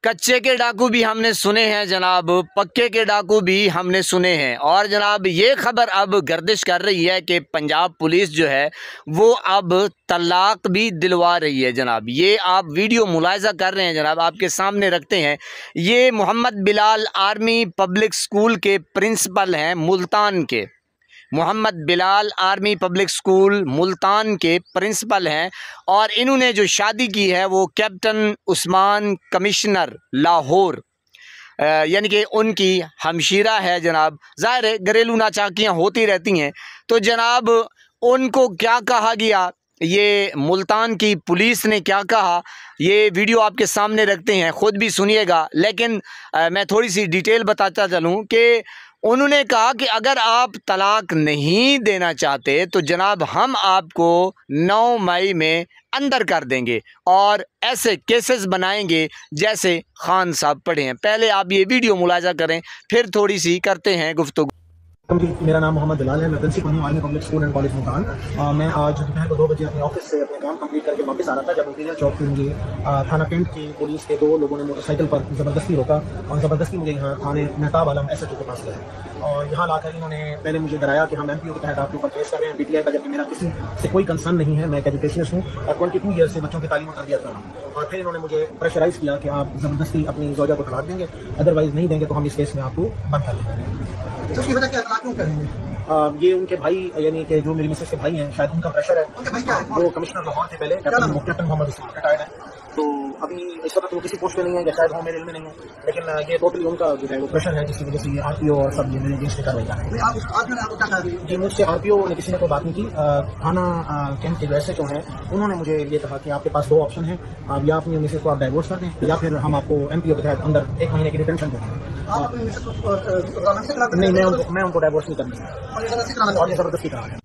कच्चे के डाकू भी हमने सुने हैं जनाब, पक्के के डाकू भी हमने सुने हैं। और जनाब ये ख़बर अब गर्दिश कर रही है कि पंजाब पुलिस जो है वो अब तलाक भी दिलवा रही है जनाब। ये आप वीडियो मुलाहिज़ा कर रहे हैं जनाब, आपके सामने रखते हैं। ये Mohammad Bilal army public school के प्रिंसिपल हैं मुल्तान के। Mohammad Bilal army public school Multan के प्रिंसिपल हैं और इन्होंने जो शादी की है वो कैप्टन उस्मान कमिश्नर लाहौर यानी कि उनकी हमशीरा है जनाब। ज़ाहिर है घरेलू नाचाकियाँ होती रहती हैं। तो जनाब उनको क्या कहा गया, ये मुल्तान की पुलिस ने क्या कहा, ये वीडियो आपके सामने रखते हैं, ख़ुद भी सुनिएगा। लेकिन मैं थोड़ी सी डिटेल बताता चलूँ कि उन्होंने कहा कि अगर आप तलाक नहीं देना चाहते तो जनाब हम आपको 9 मई में अंदर कर देंगे और ऐसे केसेस बनाएंगे जैसे खान साहब पढ़े हैं। पहले आप ये वीडियो मुलाहिज़ा करें, फिर थोड़ी सी करते हैं गुफ्तगू। मेरा नाम मोहम्मद बिलाल है, मैं प्रिंसिपल हूँ army public school and college Multan. मैं आज दोपहर को 2 बजे अपने ऑफिस से अपने काम कंप्लीट करके वापस आ रहा था, जब इंपीरियल चौक पे मुझे थाना कैंट की पुलिस के 2 लोगों ने मोटरसाइकिल पर ज़बरदस्ती रोका और ज़बरदस्ती मुझे यहाँ थाने मेहताब आलम SHO के पास गए और यहाँ लाकर इन्होंने पहले मुझे डराया कि हम MPO के तहत आपके ऊपर केस कर रहे हैं PTI का, जबकि मेरा किसी से कोई कंसर्न नहीं है। मैं एक एजुकेशनिस्ट हूँ और 22 ईयर से बच्चों की तालीम और तरबियत कर रहा हूँ। और फिर इन्होंने मुझे प्रेशराइज़ किया कि आप ज़बरदस्ती अपनी ज़ौजा को तलाक देंगे, अदरवाइज़ नहीं देंगे तो हम इस केस में आपको बंद कर देंगे। उसकी वजह क्या तलाक क्यों करेंगे? ये उनके भाई यानी कि जो मेरी मिसेस के भाई हैं, शायद उनका प्रेशर है। उनके भाई क्या है? वो कमिश्नर लाहौर थे पहले, कैप्टन मोहम्मद उस्मान रिटायर्ड है। तो अभी इस वक्त वो किसी पोस्ट पे नहीं है या शायद वो मेरे इल्म में नहीं है, लेकिन ये टोटली उनका जो है वो प्रेशर है, जिसकी वजह से ये RPO और सब ये मेरे अगेंस्ट कार्रवाई कर रहे हैं। जी मुझसे RPO ने किसी ने कोई बात नहीं की। थाना कैंट के जो SHO हैं उन्होंने मुझे ये कहा कि आपके पास 2 ऑप्शन हैं, आप या अपनी मिसेस को आप डाइवोर्स कर दें या फिर हम आपको MPO के तहत अंदर 1 महीने की डिटेंशन देंगे। नहीं, मैं उनको डाइवोर्स नहीं करना और ये ज़बरदस्ती करा है।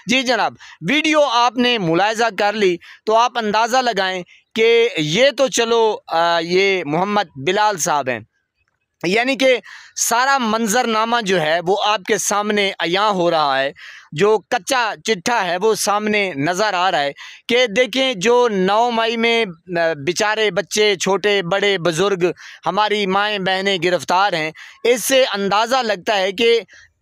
जी जनाब, वीडियो आपने मुलाहिज़ा कर ली तो आप अंदाज़ा लगाएं कि ये तो चलो ये मोहम्मद बिलाल साहब हैं, यानी कि सारा मंजरनामा जो है वो आपके सामने अयां हो रहा है। जो कच्चा चिट्ठा है वो सामने नज़र आ रहा है कि देखें जो 9 मई में बेचारे बच्चे, छोटे बड़े बुज़ुर्ग, हमारी माएँ बहनें गिरफ़्तार हैं। इससे अंदाज़ा लगता है कि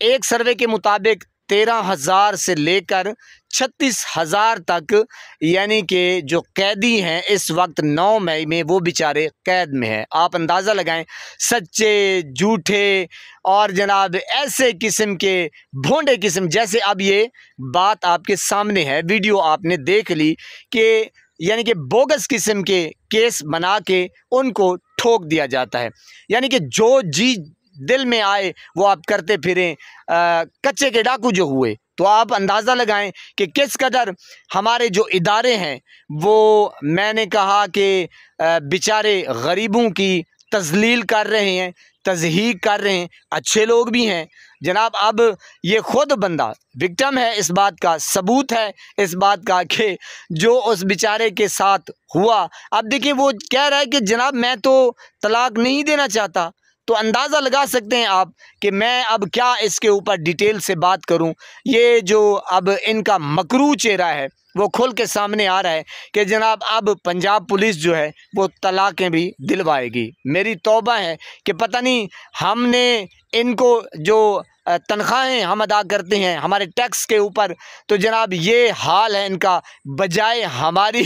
एक सर्वे के मुताबिक 13,000 से लेकर 36,000 तक यानी कि जो कैदी हैं इस वक्त 9 मई में वो बेचारे कैद में हैं। आप अंदाज़ा लगाएं, सच्चे झूठे और जनाब ऐसे किस्म के भोंडे किस्म, जैसे अब ये बात आपके सामने है, वीडियो आपने देख ली कि यानी कि बोगस किस्म के केस बना के उनको ठोक दिया जाता है। यानी कि जो जी दिल में आए वो आप करते फिरें। कच्चे के डाकू जो हुए, तो आप अंदाज़ा लगाएं कि किस कदर हमारे जो इदारे हैं वो, मैंने कहा कि बेचारे गरीबों की तज़लील कर रहे हैं, तज़हीक कर रहे हैं। अच्छे लोग भी हैं जनाब। अब ये ख़ुद बंदा विक्टिम है, इस बात का सबूत है इस बात का कि जो उस बेचारे के साथ हुआ। अब देखिए वो कह रहा है कि जनाब मैं तो तलाक नहीं देना चाहता। तो अंदाज़ा लगा सकते हैं आप कि मैं अब क्या इसके ऊपर डिटेल से बात करूं। ये जो अब इनका मकरू चेहरा है वो खुल के सामने आ रहा है कि जनाब अब पंजाब पुलिस जो है वो तलाक़ें भी दिलवाएगी। मेरी तौबा है कि पता नहीं हमने इनको जो तनख्वाहें हम अदा करते हैं हमारे टैक्स के ऊपर, तो जनाब ये हाल है इनका। बजाय हमारी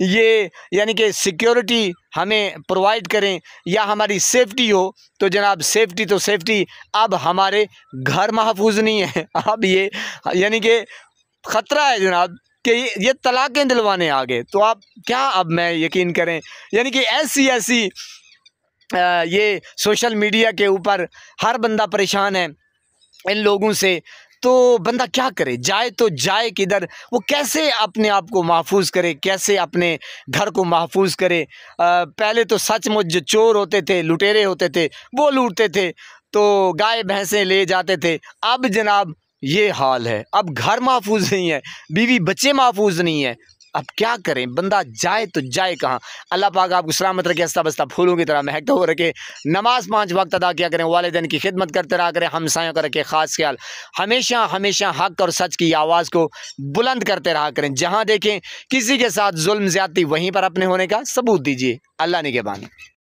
ये यानी कि सिक्योरिटी हमें प्रोवाइड करें या हमारी सेफ्टी हो, तो जनाब सेफ्टी तो सेफ्टी, अब हमारे घर महफूज नहीं है। अब ये यानी कि ख़तरा है जनाब कि ये तलाक़ें दिलवाने आ गए। तो आप क्या, अब मैं यकीन करें, यानी कि ऐसी ये सोशल मीडिया के ऊपर हर बंदा परेशान है इन लोगों से। तो बंदा क्या करे, जाए तो जाए किधर, वो कैसे अपने आप को महफूज करे, कैसे अपने घर को महफूज करे। पहले तो सचमुच जो चोर होते थे, लुटेरे होते थे, वो लूटते थे, तो गाय भैंसें ले जाते थे। अब जनाब ये हाल है, अब घर महफूज नहीं है, बीवी बच्चे महफूज नहीं है। अब क्या करें, बंदा जाए तो जाए कहाँ। अल्लाह पाक आपको सलामत रखे, हंसता बसता फूलों की तरह महकता हो रखे। नमाज 5 वक्त अदा किया करें, वालिदैन की खिदमत करते रहा करें, हमसायों का रखे ख़ास ख्याल। हमेशा हमेशा हक़ और सच की आवाज़ को बुलंद करते रहा करें। जहाँ देखें किसी के साथ जुल्म ज़्यादती, वहीं पर अपने होने का सबूत दीजिए। अल्लाह निगहबान।